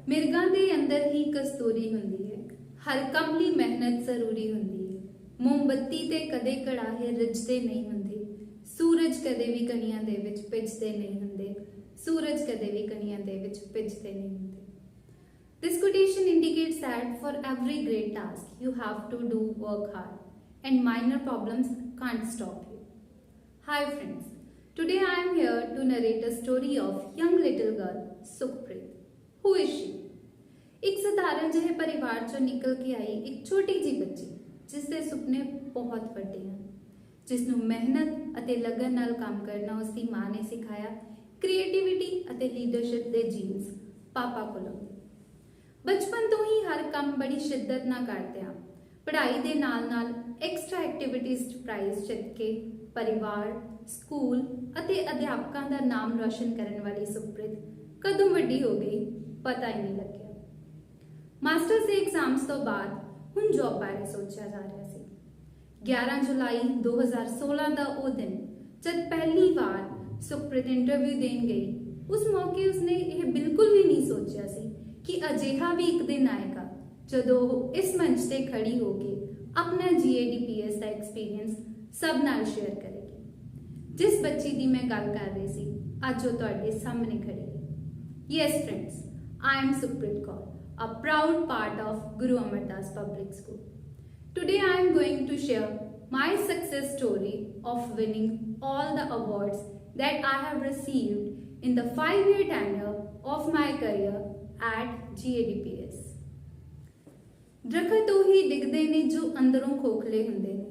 ਮਿਰਗਾਂ ਦੇ ਅੰਦਰ ਹੀ ਕਸਤੂਰੀ ਹੁੰਦੀ ਹੈ। ਹਰ ਕੰਮ ਲਈ ਮਿਹਨਤ ਜ਼ਰੂਰੀ ਹੁੰਦੀ ਹੈ। ਮੋਮਬੱਤੀ ਤੇ ਕਦੇ ਕੜਾਹੇ ਰਿੱਝਦੇ ਨਹੀਂ ਹੁੰਦੇ। ਸੂਰਜ ਕਦੇ ਵੀ ਕਣੀਆਂ ਦੇ ਵਿੱਚ ਭਿੱਜਦੇ ਨਹੀਂ ਹੁੰਦੇ। ਸੂਰਜ ਕਦੇ ਵੀ ਕਣੀਆਂ ਦੇ ਵਿੱਚ ਭਿੱਜਦੇ ਨਹੀਂ ਹੁੰਦੇ। This quotation indicates that for every great task you have to do work hard and minor problems can't stop you. Hi friends, today I am here to narrate a story of young little girl Sukhpreet. Who is she? ਇੱਕ ਸਧਾਰਨ ਜਿਹੇ ਪਰਿਵਾਰ ਚੋਂ ਨਿਕਲ ਕੇ ਆਈ ਇੱਕ ਛੋਟੀ ਜਿਹੀ ਬੱਚੀ ਜਿਸ ਦੇ ਸੁਪਨੇ ਬਹੁਤ ਵੱਡੇ ਹਨ, ਜਿਸ ਨੂੰ ਮਿਹਨਤ ਅਤੇ ਲਗਨ ਨਾਲ ਕੰਮ ਕਰਨਾ ਉਸ ਦੀ ਮਾਂ ਨੇ ਸਿਖਾਇਆ। ਕ੍ਰੀਏਟੀਵਿਟੀ ਅਤੇ ਲੀਡਰਸ਼ਿਪ ਦੇ ਜੀਨਸ ਪਾਪਾ ਕੋਲੋਂ। ਬਚਪਨ ਤੋਂ ਹੀ ਹਰ ਕੰਮ ਬੜੀ ਸ਼ਿੱਦਤ ਨਾਲ ਕਰਦੇ ਆ। ਪੜ੍ਹਾਈ ਦੇ ਨਾਲ-ਨਾਲ ਐਕਸਟਰਾ ਐਕਟੀਵਿਟੀਜ਼ 'ਚ ਪ੍ਰਾਈਜ਼ ਜਿੱਤ ਕੇ ਪਰਿਵਾਰ, ਸਕੂਲ ਅਤੇ ਅਧਿਆਪਕਾਂ ਦਾ ਨਾਮ ਰੋਸ਼ਨ ਕਰਨ ਵਾਲੀ ਸੁਖਪ੍ਰੀਤ ਕਦੋਂ ਵੱਡੀ ਹੋ ਗਈ ਪਤਾ ਹੀ ਨਹੀਂ ਲੱਗਿਆ। ਮਾਸਟਰਸ ਦੇ ਐਗਜ਼ਾਮਸ ਤੋਂ ਬਾਅਦ ਹੁਣ ਜੌਬ ਬਾਰੇ ਸੋਚਿਆ ਜਾ ਰਿਹਾ ਸੀ। 11 ਜੁਲਾਈ 2016 ਦਾ ਉਹ ਦਿਨ ਜਦ ਪਹਿਲੀ ਵਾਰ ਸੁਖਪ੍ਰੀਤ ਇੰਟਰਵਿਊ ਦੇਣ ਗਈ, ਉਸ ਮੌਕੇ ਉਸਨੇ ਇਹ ਬਿਲਕੁਲ ਵੀ ਨਹੀਂ ਸੋਚਿਆ ਸੀ ਕਿ ਅਜਿਹਾ ਵੀ ਇੱਕ ਦਿਨ ਆਏਗਾ ਜਦੋਂ ਉਹ ਇਸ ਮੰਚ ਤੇ ਖੜੀ ਹੋ ਕੇ ਆਪਣਾ GADPS ਦਾ ਐਕਸਪੀਰੀਅੰਸ ਸਭ ਨਾਲ ਸ਼ੇਅਰ ਕਰੇਗੀ। ਜਿਸ ਬੱਚੀ ਦੀ ਮੈਂ ਗੱਲ ਕਰ ਰਹੀ ਸੀ ਅੱਜ ਉਹ ਤੁਹਾਡੇ ਸਾਹਮਣੇ ਖੜੀ ਹੈ। Yes friends, I am Sukhpreet Kaur, a proud part of Guru Amardas Public School. Today I am going to share my success story of winning all the awards that I have received in the 5-year tenure of my career at GADPS. ਦਰਖਤ ਉਹੀ ਡਿੱਗਦੇ ਨੇ ਜੋ ਅੰਦਰੋਂ ਖੋਖਲੇ ਹੁੰਦੇ ਨੇ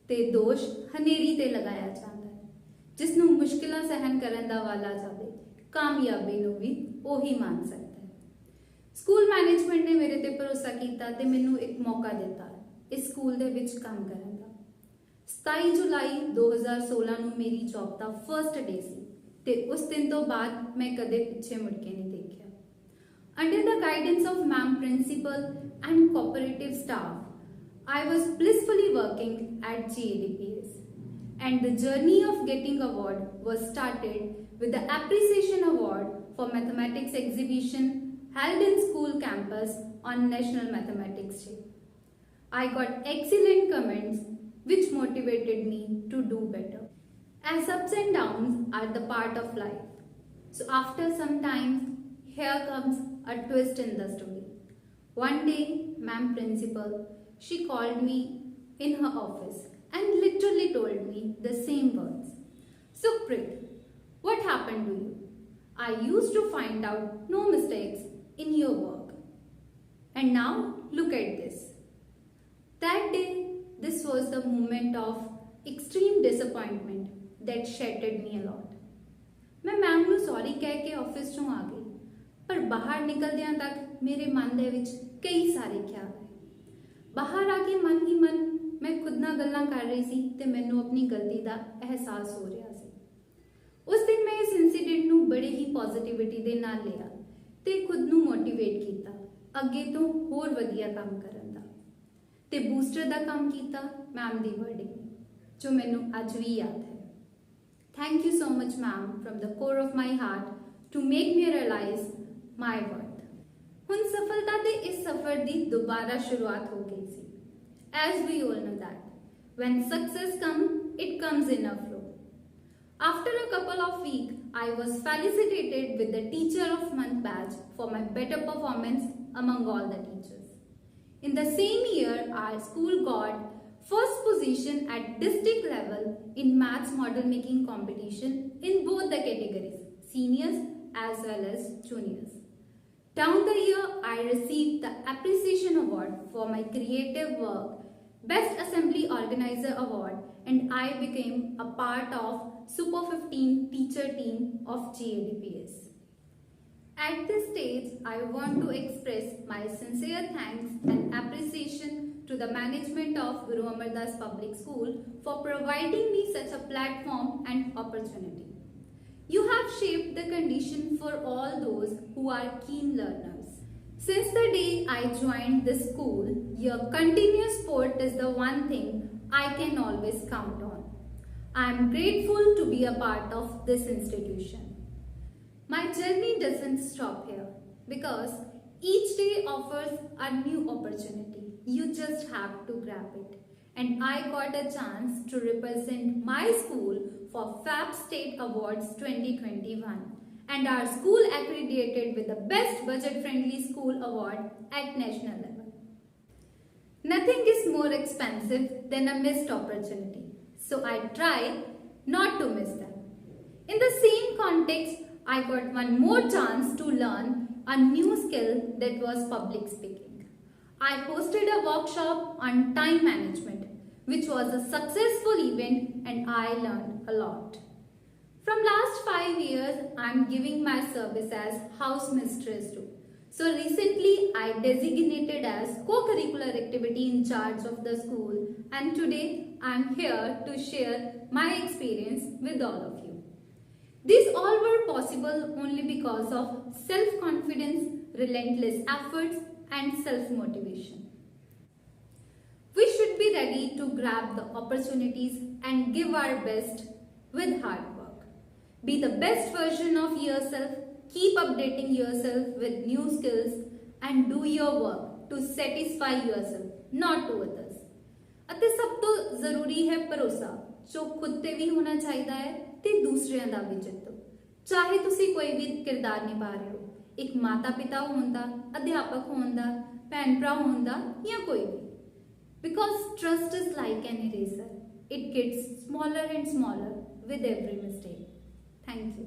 ਤੇ ਦੋਸ਼ ਹਨੇਰੀ ਤੇ ਲਗਾਇਆ ਜਾਂਦਾ ਹੈ। ਜਿਸ ਨੂੰ ਮੁਸ਼ਕਿਲਾਂ ਸਹਿਣ ਕਰਨ ਦਾ ਵਾਲਾ ਜਾਵੇ, ਕਾਮਯਾਬੀ ਨੂੰ ਵੀ ਉਹੀ ਮੰਨ ਸਕਦਾ ਹੈ। ਸਕੂਲ ਮੈਨੇਜਮੈਂਟ ਨੇ ਮੇਰੇ ਤੇ ਭਰੋਸਾ ਕੀਤਾ ਤੇ ਮੈਨੂੰ ਇੱਕ ਮੌਕਾ ਦਿੱਤਾ ਇਸ ਸਕੂਲ ਦੇ ਵਿੱਚ ਕੰਮ ਕਰਨ ਦਾ। 27 ਜੁਲਾਈ 2016 ਨੂੰ ਮੇਰੀ ਜੌਬ ਦਾ ਫਰਸਟ ਡੇ ਸੀ ਤੇ ਉਸ ਦਿਨ ਤੋਂ ਬਾਅਦ ਮੈਂ ਕਦੇ ਪਿੱਛੇ ਮੁੜ ਕੇ ਨਹੀਂ ਦੇਖਿਆ। Under the guidance of Ma'am Principal and cooperative staff, I was blissfully working at GADPS, and the journey of getting award was started with the Appreciation Award for Mathematics exhibition held in school campus on National Mathematics Day. I got excellent comments which motivated me to do better. As ups and downs are the part of life, so after some time, here comes a twist in the story. One day, Ma'am Principal, she called me in her office and literally told me the same words. Sukhpreet, what happened to you? I used to find out no mistakes in your work. And now, look at this. That day, this was the moment of extreme disappointment that shattered me a lot. मैं ma'am ਨੂੰ sorry कह के office चों आ गई, पर बाहर निकलदियां तक मेरे मन दे विच कई सारे ख्याल आए। बाहर आके मन ही मन मैं खुद नाल गल्लां कर रही सी ते मैनूं अपनी गलती दा एहसास हो रहा सी। उस दिन मैं इस इंसीडेंट नूं बड़े ही पॉजिटिविटी दे नाल लिया ते खुद नूं मोटिवेट कीता अगे तो होर वधिया काम करन दा ते बूस्टर दा काम कीता मैम दी वर्डिंग जो मैनूं अज भी याद है। Thank you so much ma'am from the core of my heart to make me realise my worth. ਹੁਣ ਸਫਲਤਾ ਦੇ ਇਸ ਸਫ਼ਰ ਦੀ ਦੁਬਾਰਾ ਸ਼ੁਰੂਆਤ ਹੋ ਗਈ ਸੀ। As we all know that when success comes, it comes in a flow. After a couple of weeks, I was felicitated with the Teacher of Month badge for my better performance among all the teachers. In the same year, our school got first position at district level in maths model making competition in both the categories, seniors as well as juniors. Down the year, I received the Appreciation Award for my creative work, Best Assembly Organizer Award, and I became a part of Super 15 teacher team of GADPS. At this stage, I want to express my sincere thanks and appreciation to the management of Guru Amardas Public School for providing me such a platform and opportunity. You have shaped the condition for all those who are keen learners. Since the day I joined this school, your continuous support is the one thing I can always count on. I am grateful to be a part of this institution. My journey doesn't stop here because Each day offers a new opportunity. You just have to grab it. And I got a chance to represent my school for FAB State Awards 2021. And our school accredited with the Best Budget Friendly School Award at national level. Nothing is more expensive than a missed opportunity. So I try not to miss them. In the same context, I got one more chance to learn a new skill that was public speaking. I hosted a workshop on time management, which was a successful event, and I learned a lot. From last 5 years, I am giving my service as house mistress too. So recently, I designated as co-curricular activity in charge of the school, and today I am here to share my experience with all of you. These all were possible only because of self-confidence, relentless efforts, and self-motivation. We should be ready to grab the opportunities and give our best with hard work. Be the best version of yourself, keep updating yourself with new skills, and do your work to satisfy yourself, not to others. ਅਤੇ ਸਭ ਤੋਂ ਜ਼ਰੂਰੀ ਹੈ ਭਰੋਸਾ, ਜੋ ਖੁਦ ਤੇ ਵੀ ਹੋਣਾ ਚਾਹੀਦਾ ਹੈ ਤੇ ਦੂਸਰਿਆਂ ਦਾ ਵੀ ਜਿੱਤੋ। ਚਾਹੇ ਤੁਸੀਂ ਕੋਈ ਵੀ ਕਿਰਦਾਰ ਨਿਭਾ ਰਹੇ ਹੋ, ਇੱਕ ਮਾਤਾ ਪਿਤਾ ਹੋਣ ਦਾ, ਅਧਿਆਪਕ ਹੋਣ ਦਾ, ਭੈਣ ਭਰਾ ਹੋਣ ਦਾ ਜਾਂ ਕੋਈ ਵੀ। Because trust is like an eraser. It gets smaller and smaller with every mistake. Thank you.